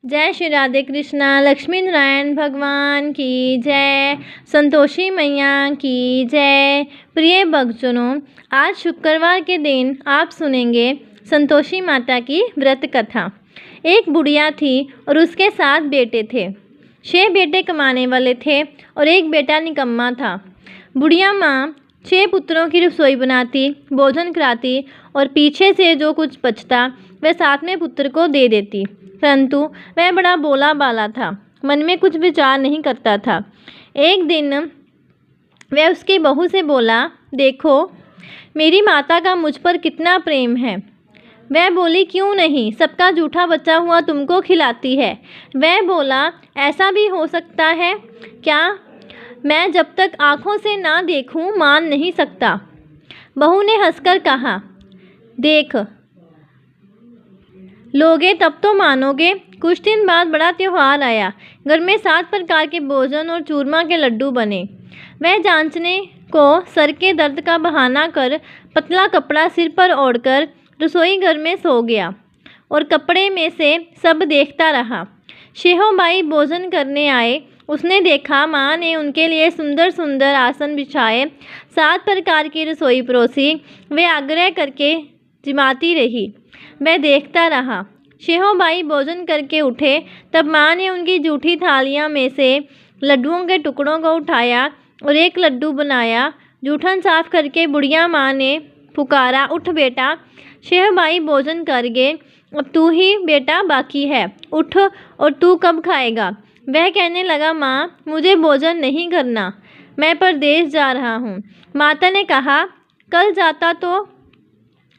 जय श्री राधे कृष्णा। लक्ष्मी नारायण भगवान की जय। संतोषी मैया की जय। प्रिय भक्तजनों, आज शुक्रवार के दिन आप सुनेंगे संतोषी माता की व्रत कथा। एक बुढ़िया थी और उसके 7 बेटे थे। 6 बेटे कमाने वाले थे और एक बेटा निकम्मा था। बुढ़िया माँ 6 पुत्रों की रसोई बनाती, भोजन कराती और पीछे से जो कुछ बचता वह 7वें पुत्र को दे देती। परंतु वह बड़ा भोला भाला था, मन में कुछ विचार नहीं करता था। एक दिन वह उसकी बहू से बोला, देखो मेरी माता का मुझ पर कितना प्रेम है। वह बोली, क्यों नहीं, सबका जूठा बचा हुआ तुमको खिलाती है। वह बोला, ऐसा भी हो सकता है क्या? मैं जब तक आँखों से ना देखूं मान नहीं सकता। बहू ने हंसकर कहा, देख लोगे तब तो मानोगे। कुछ दिन बाद बड़ा त्योहार आया। घर में 7 प्रकार के भोजन और चूरमा के लड्डू बने। वह जांचने को सर के दर्द का बहाना कर पतला कपड़ा सिर पर ओढ़कर रसोई घर में सो गया और कपड़े में से सब देखता रहा। शेहोबाई भोजन करने आए। उसने देखा माँ ने उनके लिए सुंदर सुंदर आसन बिछाए, 7 प्रकार की रसोई परोसी। वे आग्रह करके जिमाती रही। वह देखता रहा। शेहोबाई भोजन करके उठे तब माँ ने उनकी जूठी थालियाँ में से लड्डुओं के टुकड़ों को उठाया और एक लड्डू बनाया। जूठन साफ करके बुढ़िया माँ ने पुकारा, उठ बेटा, शेहोबाई भोजन कर गए, अब तू ही बेटा बाकी है, उठ और तू कब खाएगा? वह कहने लगा, माँ मुझे भोजन नहीं करना, मैं परदेश जा रहा हूँ। माता ने कहा, कल जाता तो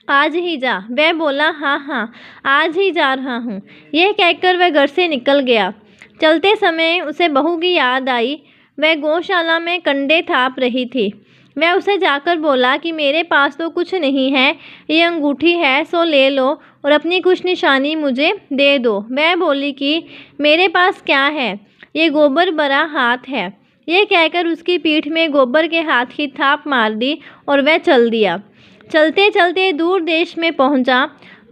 आज ही जा। वह बोला, हाँ हाँ आज ही जा रहा हूँ। यह कहकर वह घर से निकल गया। चलते समय उसे बहू की याद आई। वह गौशाला में कंडे थाप रही थी। वह उसे जाकर बोला कि मेरे पास तो कुछ नहीं है, ये अंगूठी है सो ले लो और अपनी कुछ निशानी मुझे दे दो। वह बोली कि मेरे पास क्या है, ये गोबर भरा हाथ है। यह कहकर उसकी पीठ में गोबर के हाथ की थाप मार दी और वह चल दिया। चलते चलते दूर देश में पहुंचा।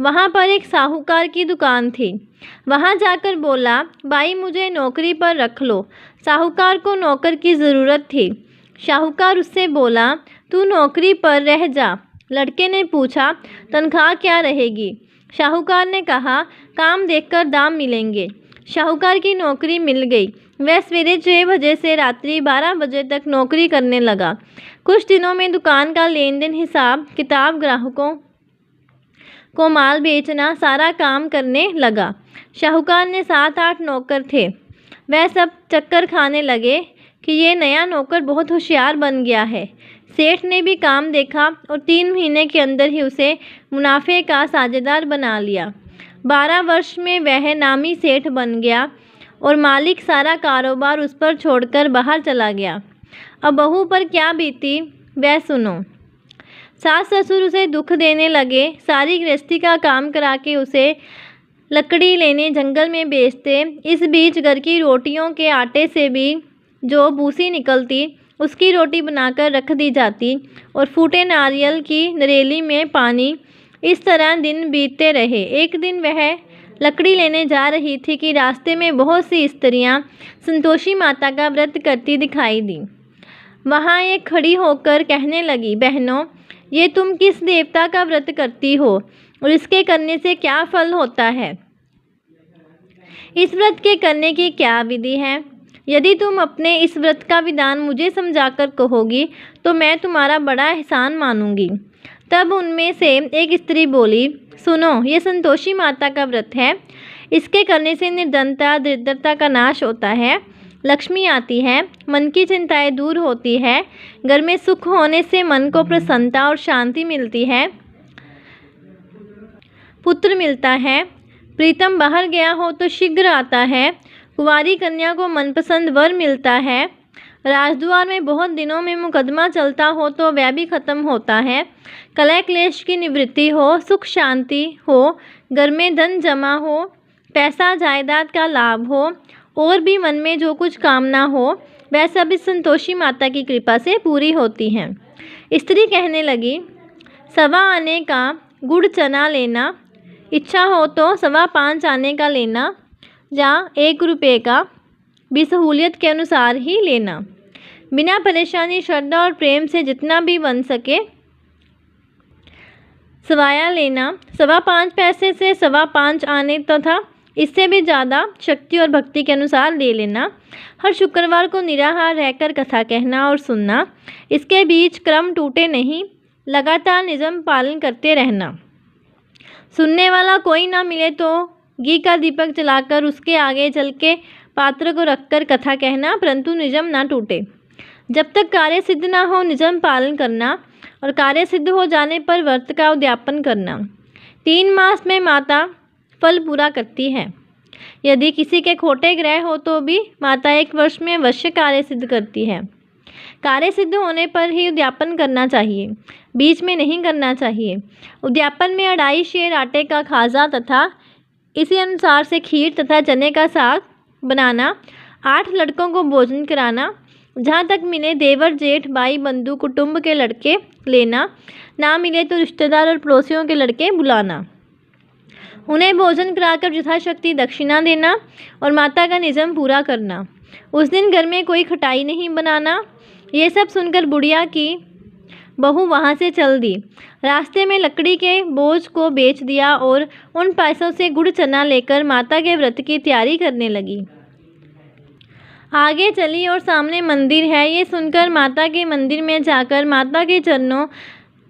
वहां पर एक साहूकार की दुकान थी। वहां जाकर बोला, भाई मुझे नौकरी पर रख लो। साहूकार को नौकर की ज़रूरत थी। साहूकार उससे बोला, तू नौकरी पर रह जा। लड़के ने पूछा, तनख्वाह क्या रहेगी? साहूकार ने कहा, काम देखकर दाम मिलेंगे। साहूकार की नौकरी मिल गई। वह सवेरे 6 बजे से रात्रि 12 बजे तक नौकरी करने लगा। कुछ दिनों में दुकान का लेन देन, हिसाब किताब, ग्राहकों को माल बेचना, सारा काम करने लगा। साहूकार ने 7-8 नौकर थे। वह सब चक्कर खाने लगे कि ये नया नौकर बहुत होशियार बन गया है। सेठ ने भी काम देखा और 3 महीने के अंदर ही उसे मुनाफे का साझेदार बना लिया। 12 वर्ष में वह नामी सेठ बन गया और मालिक सारा कारोबार उस पर छोड़कर बाहर चला गया। अब बहू पर क्या बीती वह सुनो। सास ससुर उसे दुख देने लगे। सारी गृहस्थी का काम करा के उसे लकड़ी लेने जंगल में बेचते। इस बीच घर की रोटियों के आटे से भी जो भूसी निकलती उसकी रोटी बनाकर रख दी जाती और फूटे नारियल की नरेली में पानी। इस तरह दिन बीतते रहे। एक दिन वह लकड़ी लेने जा रही थी कि रास्ते में बहुत सी स्त्रियां संतोषी माता का व्रत करती दिखाई दी। वहाँ एक खड़ी होकर कहने लगी, बहनों ये तुम किस देवता का व्रत करती हो और इसके करने से क्या फल होता है? इस व्रत के करने की क्या विधि है? यदि तुम अपने इस व्रत का विधान मुझे समझाकर कहोगी तो मैं तुम्हारा बड़ा एहसान मानूंगी। तब उनमें से एक स्त्री बोली, सुनो, ये संतोषी माता का व्रत है। इसके करने से निर्धनता दरिद्रता का नाश होता है, लक्ष्मी आती है, मन की चिंताएं दूर होती है, घर में सुख होने से मन को प्रसन्नता और शांति मिलती है, पुत्र मिलता है, प्रीतम बाहर गया हो तो शीघ्र आता है, कुंवारी कन्या को मनपसंद वर मिलता है, राजद्वार में बहुत दिनों में मुकदमा चलता हो तो वह भी खत्म होता है, कलह क्लेश की निवृत्ति हो, सुख शांति हो, घर में धन जमा हो, पैसा जायदाद का लाभ हो और भी मन में जो कुछ कामना हो वह सब इस संतोषी माता की कृपा से पूरी होती हैं। स्त्री कहने लगी, 1.25 आने का गुड़ चना लेना, इच्छा हो तो 5.25 आने का लेना, जहाँ 1 रुपये का भी सहूलियत के अनुसार ही लेना। बिना परेशानी, श्रद्धा और प्रेम से जितना भी बन सके सवाया लेना। 5.25 पैसे से 5.25 आने तथा इससे भी ज़्यादा शक्ति और भक्ति के अनुसार ले लेना। हर शुक्रवार को निराहार रहकर कथा कहना और सुनना। इसके बीच क्रम टूटे नहीं, लगातार नियम पालन करते रहना। सुनने वाला कोई ना मिले तो घी का दीपक जलाकर उसके आगे जल के पात्र को रखकर कथा कहना, परंतु नियम ना टूटे। जब तक कार्य सिद्ध ना हो नियम पालन करना और कार्य सिद्ध हो जाने पर व्रत का उद्यापन करना। 3 मास में माता फल पूरा करती है। यदि किसी के खोटे ग्रह हो तो भी माता 1 वर्ष में अवश्य कार्य सिद्ध करती है। कार्य सिद्ध होने पर ही उद्यापन करना चाहिए, बीच में नहीं करना चाहिए। उद्यापन में 2.5 शेर आटे का खाजा तथा इसी अनुसार से खीर तथा चने का साग बनाना। 8 लड़कों को भोजन कराना। जहाँ तक मिले देवर, जेठ, भाई, बंधु, कुटुंब के लड़के लेना। ना मिले तो रिश्तेदार और पड़ोसियों के लड़के बुलाना। उन्हें भोजन कराकर यथाशक्ति दक्षिणा देना और माता का नियम पूरा करना। उस दिन घर में कोई खटाई नहीं बनाना। ये सब सुनकर बुढ़िया की बहू वहाँ से चल दी। रास्ते में लकड़ी के बोझ को बेच दिया और उन पैसों से गुड़ चना लेकर माता के व्रत की तैयारी करने लगी। आगे चली और सामने मंदिर है, ये सुनकर माता के मंदिर में जाकर माता के चरणों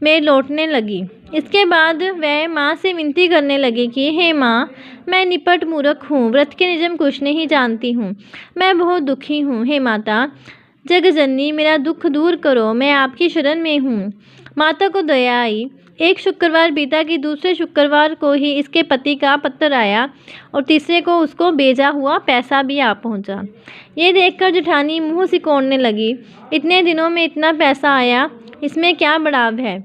में लौटने लगी। इसके बाद वह माँ से विनती करने लगी कि हे माँ, मैं निपट मूर्ख हूँ, व्रत के नियम कुछ नहीं जानती हूँ, मैं बहुत दुखी हूँ। हे माता जगजननी, मेरा दुख दूर करो, मैं आपकी शरण में हूँ। माता को दया आई। एक शुक्रवार बीता कि दूसरे शुक्रवार को ही इसके पति का पत्र आया और तीसरे को उसको भेजा हुआ पैसा भी आ पहुँचा। ये देखकर जेठानी मुँह सिकोड़ने लगी। इतने दिनों में इतना पैसा आया, इसमें क्या बढ़ाव है।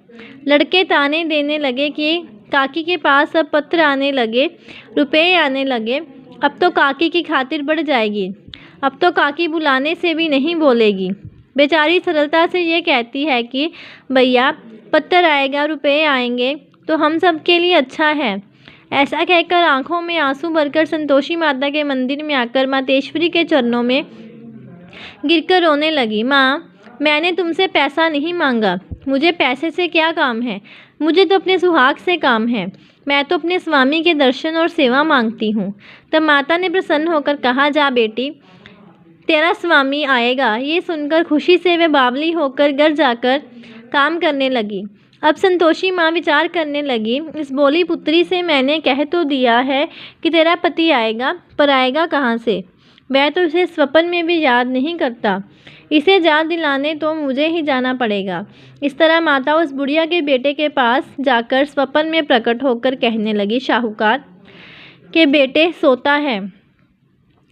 लड़के ताने देने लगे कि काकी के पास अब पत्र आने लगे, रुपए आने लगे, अब तो काकी की खातिर बढ़ जाएगी, अब तो काकी बुलाने से भी नहीं बोलेगी। बेचारी सरलता से ये कहती है कि भैया पत्र आएगा, रुपए आएंगे तो हम सब के लिए अच्छा है। ऐसा कहकर आंखों में आंसू भरकर संतोषी माता के मंदिर में आकर मातेश्वरी के चरणों में गिरकर रोने लगी। माँ, मैंने तुमसे पैसा नहीं मांगा, मुझे पैसे से क्या काम है, मुझे तो अपने सुहाग से काम है, मैं तो अपने स्वामी के दर्शन और सेवा मांगती हूँ। तब माता ने प्रसन्न होकर कहा, जा बेटी, तेरा स्वामी आएगा। ये सुनकर खुशी से वे बावली होकर घर जाकर काम करने लगी। अब संतोषी माँ विचार करने लगी, इस बोली पुत्री से मैंने कह तो दिया है कि तेरा पति आएगा, पर आएगा कहाँ से। वह तो इसे स्वप्न में भी याद नहीं करता, इसे याद दिलाने तो मुझे ही जाना पड़ेगा। इस तरह माता उस बुढ़िया के बेटे के पास जाकर स्वप्न में प्रकट होकर कहने लगी, शाहूकार के बेटे सोता है,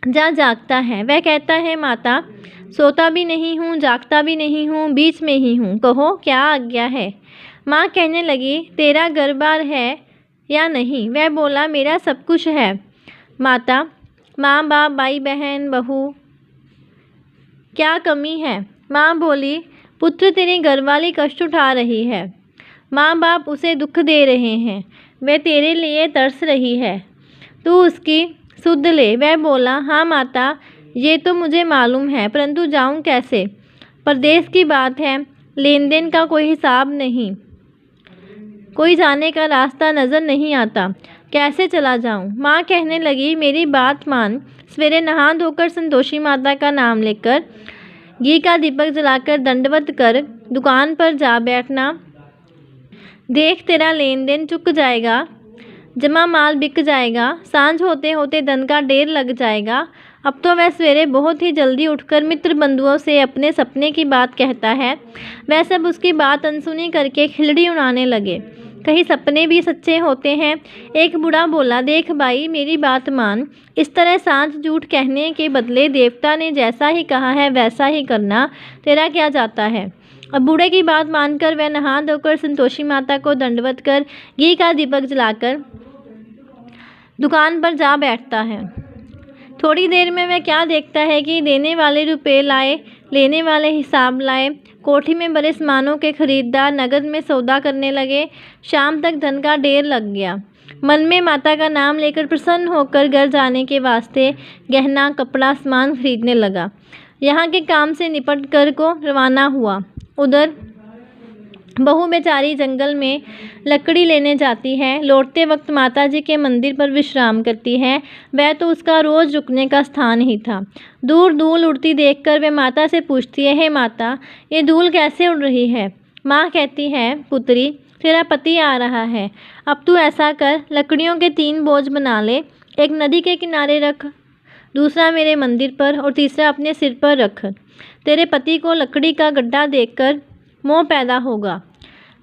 जा जागता है। वह कहता है, माता सोता भी नहीं हूँ, जागता भी नहीं हूँ, बीच में ही हूँ, कहो क्या आज्ञा है। माँ कहने लगी, तेरा घर बार है या नहीं। वह बोला, मेरा सब कुछ है माता, माँ बाप, भाई बहन, बहू, क्या कमी है। माँ बोली, पुत्र तेरी घरवाली कष्ट उठा रही है, माँ बाप उसे दुख दे रहे हैं, वह तेरे लिए तरस रही है, तू उसकी सुध ले। वह बोला, हाँ माता, ये तो मुझे मालूम है, परंतु जाऊँ कैसे। परदेश की बात है, लेन देन का कोई हिसाब नहीं, कोई जाने का रास्ता नज़र नहीं आता, कैसे चला जाऊँ। माँ कहने लगी, मेरी बात मान, सवेरे नहा धोकर संतोषी माता का नाम लेकर घी का दीपक जलाकर दंडवत कर दुकान पर जा बैठना। देख तेरा लेन देन चुक जाएगा, जमा माल बिक जाएगा, सांझ होते होते धन का ढेर लग जाएगा। अब तो वह सवेरे बहुत ही जल्दी उठकर मित्र बंधुओं से अपने सपने की बात कहता है। वह सब उसकी बात अनसुनी करके खिल्ली उड़ाने लगे। कहीं सपने भी सच्चे होते हैं। एक बूढ़ा बोला, देख भाई, मेरी बात मान, इस तरह सांझ झूठ कहने के बदले देवता ने जैसा ही कहा है वैसा ही करना, तेरा क्या जाता है। अब बूढ़े की बात मानकर वह नहा धोकर संतोषी माता को दंडवत कर घी का दीपक जलाकर दुकान पर जा बैठता है। थोड़ी देर में वह क्या देखता है कि देने वाले रुपए लाए, लेने वाले हिसाब लाए। कोठी में बड़े सामानों के खरीदार नगद में सौदा करने लगे। शाम तक धन का ढेर लग गया। मन में माता का नाम लेकर प्रसन्न होकर घर जाने के वास्ते गहना कपड़ा सामान खरीदने लगा। यहाँ के काम से निपट कर को रवाना हुआ। उधर बहू बेचारी जंगल में लकड़ी लेने जाती है। लौटते वक्त माता जी के मंदिर पर विश्राम करती है। वह तो उसका रोज़ रुकने का स्थान ही था। दूर धूल उड़ती देखकर वह माता से पूछती है, हे माता, ये धूल कैसे उड़ रही है? माँ कहती है, पुत्री, तेरा पति आ रहा है। अब तू ऐसा कर, लकड़ियों के 3 बोझ बना ले। एक नदी के किनारे रख, दूसरा मेरे मंदिर पर और तीसरा अपने सिर पर रख। तेरे पति को लकड़ी का गड्ढा देखकर मोह पैदा होगा।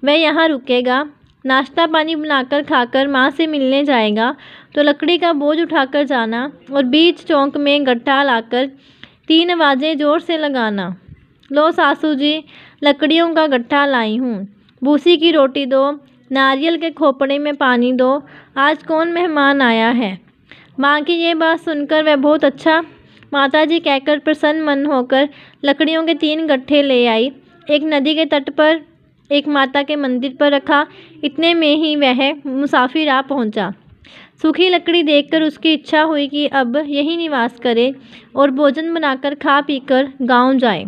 वह यहाँ रुकेगा, नाश्ता पानी बनाकर खाकर माँ से मिलने जाएगा तो लकड़ी का बोझ उठाकर जाना और बीच चौक में गड्ढा लाकर 3 आवाज़ें ज़ोर से लगाना। लो सासू जी, लकड़ियों का गड्ढा लाई हूँ, भूसी की रोटी दो, नारियल के खोपड़े में पानी दो, आज कौन मेहमान आया है। माँ की ये बात सुनकर वह बहुत अच्छा माताजी कहकर प्रसन्न मन होकर लकड़ियों के 3 गट्ठे ले आई। एक नदी के तट पर, एक माता के मंदिर पर रखा। इतने में ही वह मुसाफिर आ पहुंचा। सूखी लकड़ी देखकर उसकी इच्छा हुई कि अब यहीं निवास करे और भोजन बनाकर खा पीकर गांव जाए।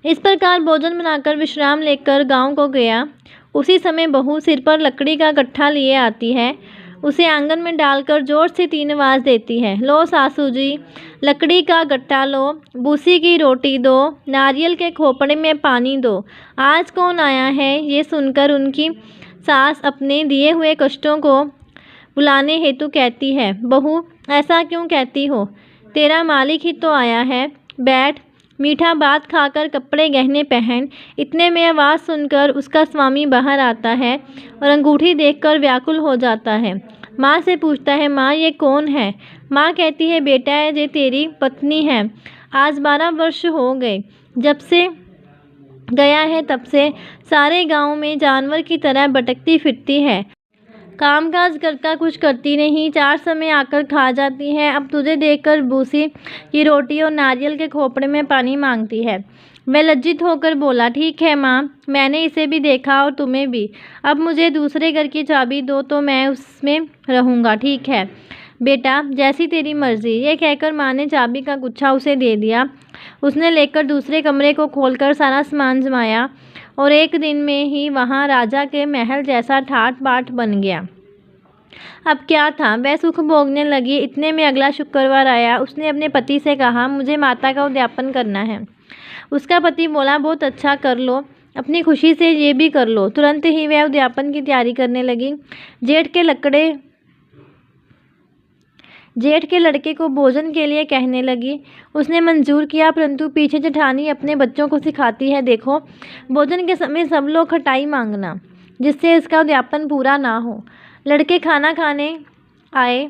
इस प्रकार भोजन बनाकर विश्राम लेकर गांव को गया। उसी समय बहू सिर पर लकड़ी का गट्ठा लिए आती है। उसे आंगन में डालकर जोर से 3 आवाज़ देती है, लो सासू जी, लकड़ी का गट्ठा लो, भूसी की रोटी दो, नारियल के खोपड़े में पानी दो, आज कौन आया है। ये सुनकर उनकी सास अपने दिए हुए कष्टों को बुलाने हेतु कहती है, बहू, ऐसा क्यों कहती हो? तेरा मालिक ही तो आया है। बैठ, मीठा भात खाकर कपड़े गहने पहन। इतने में आवाज़ सुनकर उसका स्वामी बाहर आता है और अंगूठी देखकर व्याकुल हो जाता है। माँ से पूछता है, माँ, ये कौन है? माँ कहती है, बेटा, ये तेरी पत्नी है। आज 12 वर्ष हो गए जब से गया है, तब से सारे गांव में जानवर की तरह भटकती फिरती है। कामकाज करता कुछ करती नहीं, 4 समय आकर खा जाती है। अब तुझे देखकर भूसी की रोटी और नारियल के खोपड़े में पानी मांगती है। वह लज्जित होकर बोला, ठीक है माँ, मैंने इसे भी देखा और तुम्हें भी। अब मुझे दूसरे घर की चाबी दो तो मैं उसमें रहूँगा। ठीक है बेटा, जैसी तेरी मर्जी। ये कहकर माँ ने चाबी का गुच्छा उसे दे दिया। उसने लेकर दूसरे कमरे को खोलकर सारा सामान जमाया और एक दिन में ही वहाँ राजा के महल जैसा ठाट बाट बन गया। अब क्या था, वह सुख भोगने लगी। इतने में अगला शुक्रवार आया। उसने अपने पति से कहा, मुझे माता का उद्यापन करना है। उसका पति बोला, बहुत अच्छा, कर लो, अपनी खुशी से ये भी कर लो। तुरंत ही वह उद्यापन की तैयारी करने लगी। जेठ के लड़के को भोजन के लिए कहने लगी। उसने मंजूर किया, परंतु पीछे जेठानी अपने बच्चों को सिखाती है, देखो, भोजन के समय सब लोग खटाई मांगना, जिससे इसका उद्यापन पूरा ना हो। लड़के खाना खाने आए,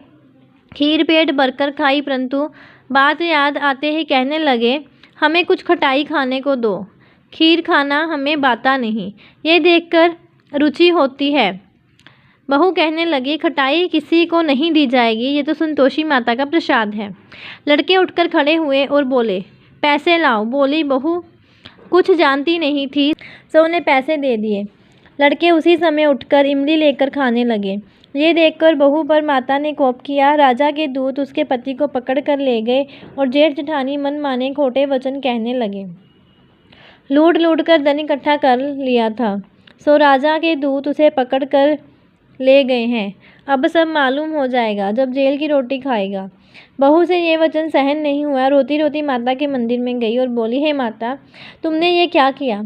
खीर पेट भरकर खाई, परंतु बात याद आते ही कहने लगे, हमें कुछ खटाई खाने को दो, खीर खाना हमें बाता नहीं। ये देखकर रुचि होती है। बहू कहने लगी, खटाई किसी को नहीं दी जाएगी, ये तो संतोषी माता का प्रसाद है। लड़के उठकर खड़े हुए और बोले, पैसे लाओ। बोली बहू कुछ जानती नहीं थी, सो उन्हें पैसे दे दिए। लड़के उसी समय उठकर इमली लेकर खाने लगे। ये देखकर बहू पर माता ने कोप किया। राजा के दूत उसके पति को पकड़ कर ले गए और जेठ जेठानी मन माने खोटे वचन कहने लगे। लूट लूट कर धन इकट्ठा कर लिया था, सो राजा के दूत उसे पकड़ कर ले गए हैं। अब सब मालूम हो जाएगा जब जेल की रोटी खाएगा। बहू से ये वचन सहन नहीं हुआ। रोती रोती माता के मंदिर में गई और बोली, हे माता, तुमने ये क्या किया?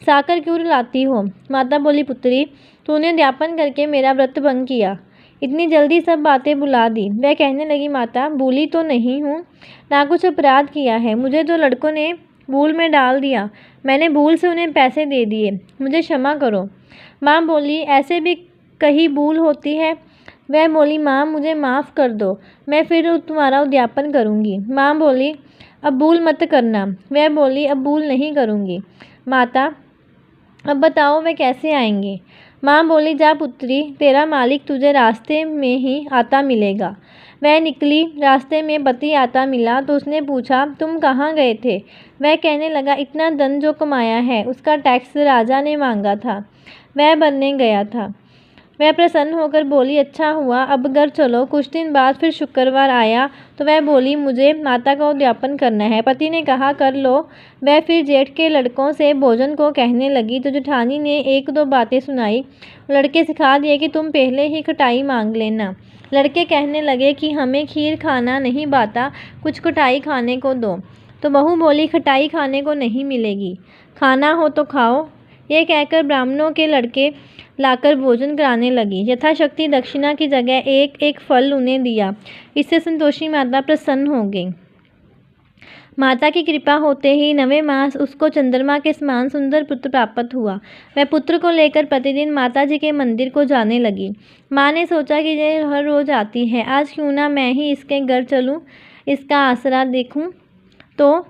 साकर क्यों रुलाती हो? माता बोली, पुत्री, तूने उद्यापन करके मेरा व्रत भंग किया, इतनी जल्दी सब बातें भुला दी। वह कहने लगी, माता, भूली तो नहीं हूँ, ना कुछ अपराध किया है। मुझे तो लड़कों ने भूल में डाल दिया, मैंने भूल से उन्हें पैसे दे दिए, मुझे क्षमा करो। माँ बोली, ऐसे भी कहीं भूल होती है? वह बोली, माँ, मुझे माफ़ कर दो, मैं फिर तुम्हारा उद्यापन करूँगी। माँ बोली, अब भूल मत करना। वह बोली, अब भूल नहीं करूँगी। माता, अब बताओ वे कैसे आएंगे? माँ बोली, जा पुत्री, तेरा मालिक तुझे रास्ते में ही आता मिलेगा। वह निकली। रास्ते में पति आता मिला तो उसने पूछा, तुम कहाँ गए थे? वह कहने लगा, इतना धन जो कमाया है उसका टैक्स राजा ने मांगा था, वह भरने गया था। वह प्रसन्न होकर बोली, अच्छा हुआ, अब घर चलो। कुछ दिन बाद फिर शुक्रवार आया तो वह बोली, मुझे माता का उद्यापन करना है। पति ने कहा, कर लो। वह फिर जेठ के लड़कों से भोजन को कहने लगी तो जेठानी ने एक दो बातें सुनाई। लड़के सिखा दिए कि तुम पहले ही खटाई मांग लेना। लड़के कहने लगे कि हमें खीर खाना नहीं भाता, कुछ खटाई खाने को दो। तो बहू बोली, खटाई खाने को नहीं मिलेगी, खाना हो तो खाओ। ये कहकर ब्राह्मणों के लड़के लाकर भोजन कराने लगी। यथाशक्ति दक्षिणा की जगह एक एक फल उन्हें दिया। इससे संतोषी माता प्रसन्न हो गई। माता की कृपा होते ही 9वें मास उसको चंद्रमा के समान सुंदर पुत्र प्राप्त हुआ। वह पुत्र को लेकर प्रतिदिन माता जी के मंदिर को जाने लगी। माँ ने सोचा कि ये हर रोज आती है, आज क्यों ना मैं ही इसके घर चलूं, इसका आसरा देखूं। तो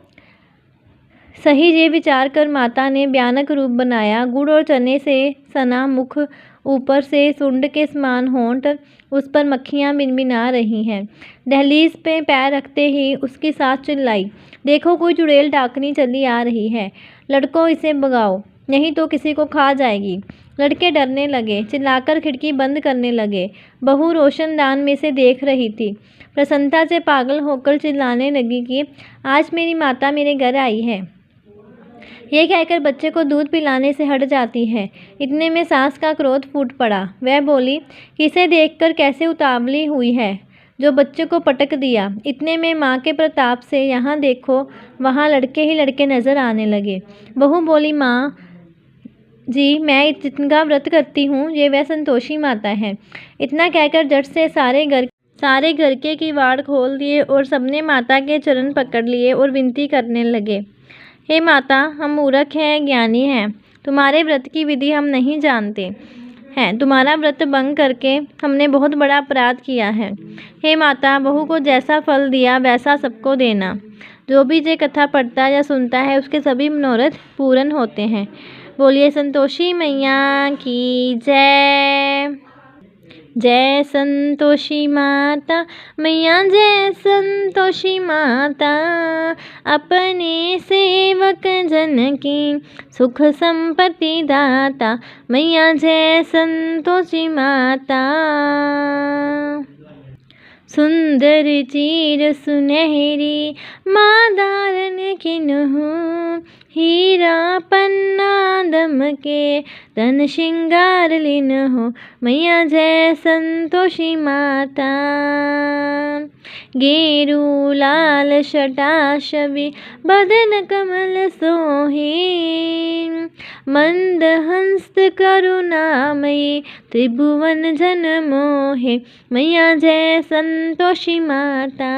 सही ये विचार कर माता ने भयानक रूप बनाया। गुड़ और चने से सना मुख, ऊपर से सुंड के समान होंठ, उस पर मक्खियाँ बिनबिना रही हैं। दहलीज पे पैर रखते ही उसकी सास चिल्लाई, देखो कोई चुड़ैल डाकनी चली आ रही है, लड़कों इसे भगाओ, नहीं तो किसी को खा जाएगी। लड़के डरने लगे, चिल्लाकर खिड़की बंद करने लगे। बहू रोशनदान में से देख रही थी। प्रसन्नता से पागल होकर चिल्लाने लगी कि आज मेरी माता मेरे घर आई है। ये कहकर बच्चे को दूध पिलाने से हट जाती है। इतने में सास का क्रोध फूट पड़ा। वह बोली कि इसे देखकर कैसे उतावली हुई है, जो बच्चे को पटक दिया। इतने में माँ के प्रताप से यहाँ देखो वहाँ लड़के ही लड़के नजर आने लगे। बहू बोली, माँ जी मैं जिनका व्रत करती हूँ ये वह संतोषी माता है। इतना कहकर झट से सारे घर के किवाड़ खोल दिए और सबने माता के चरण पकड़ लिए और विनती करने लगे, हे माता, हम मूर्ख हैं, ज्ञानी हैं, तुम्हारे व्रत की विधि हम नहीं जानते हैं, तुम्हारा व्रत भंग करके हमने बहुत बड़ा अपराध किया है। हे माता, बहू को जैसा फल दिया वैसा सबको देना। जो भी ये कथा पढ़ता या सुनता है उसके सभी मनोरथ पूर्ण होते हैं। बोलिए संतोषी मैया की जय। जय संतोषी माता मैया, जय संतोषी माता, अपने सेवक जन की सुख संपत्ति दाता मैया, जय संतोषी माता। सुंदर चीर सुनहरी माँ धारण किन्हु, हीरा पन्ना दमके तन श्रृंगार लिन्हु मैया, जय संतोषी माता। गेरू लाल शटा छवि बदन कमल सोहे, मंद हंस्त करुणामयी त्रिभुवन जन मोहे मैया, जय संतोषी माता।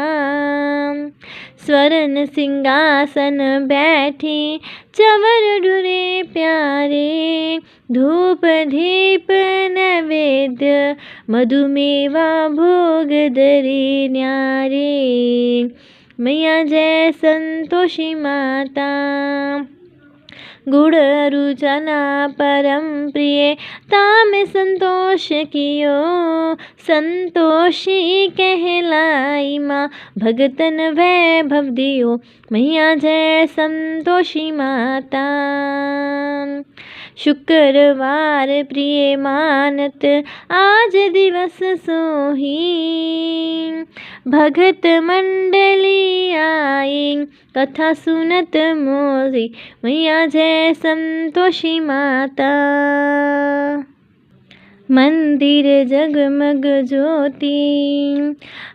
स्वर्ण सिंहासन बैठी चवर ढुरे प्यारे, धूप दीप नैवेद्य मधुमेवा भोग धरे न्यारे मैया, जय संतोषी माता। गुड़ रुचना परम प्रिय ताम संतोष कियो, संतोषी कहलाई माँ भगतन वैभव दियो मैया, जय संतोषी माता। शुक्रवार प्रिय मानत आज दिवस सोही, भगत मंडली आई कथा सुनत मोरी मैया, जय संतोषी माता। मंदिर जगमग ज्योति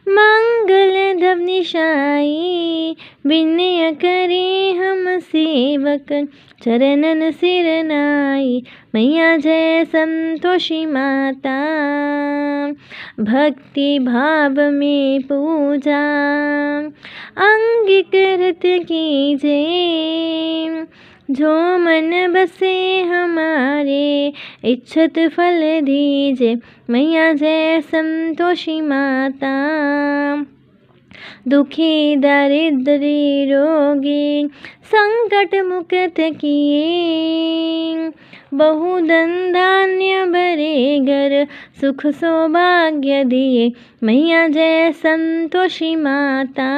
मंगल ध्वनि छाई, विनय करे हम सेवक चरणन सिर नाई मैया, जय संतोषी माता। भक्ति भाव में पूजा अंगीकृत कीजे, जो मन बसे हमारे इच्छत फल दीजे मैया, जय संतोषी माता। दुखी दरिद्री रोगी संकट मुक्त किए, बहुधन धान्य भरे घर सुख सौभाग्य दिए मैया, जय संतोषी माता।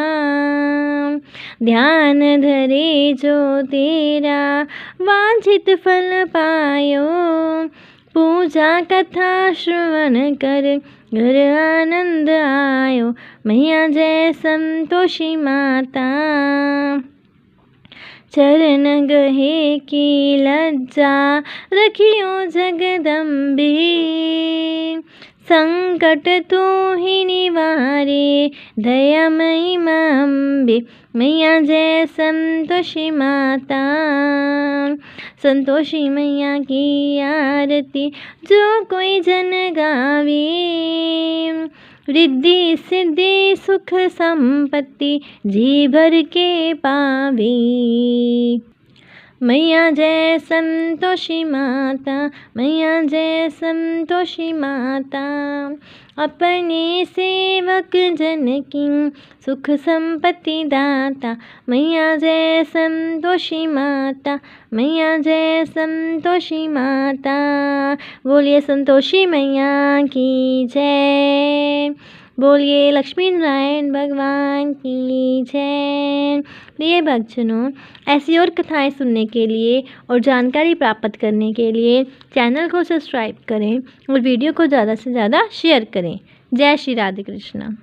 ध्यान धरे जो तेरा वांछित फल पायो, पूजा कथा श्रवण कर घर आनंद आयो, मैया जय संतोषी माता। चरण गहे की लज्जा रखियो जगदम्बे, संकट तू ही निवारे दयामयी माँ अम्बे, मैया जय संतोषी माता। संतोषी मैया की आरती जो कोई जन गावे, रिद्धि सिद्धि सुख संपत्ति जी भर के पावे। मैया जय संतोषी माता, मैया जय संतोषी माता। अपने सेवक जन की सुख संपत्ति दाता, मैया जय संतोषी माता, मैया जय संतोषी माता। बोलिए संतोषी मैया की जय, बोलिए लक्ष्मी नारायण भगवान की जय। प्रिय भक्तजनों, ऐसी और कथाएं सुनने के लिए और जानकारी प्राप्त करने के लिए चैनल को सब्सक्राइब करें और वीडियो को ज़्यादा से ज़्यादा शेयर करें। जय श्री राधे कृष्णा।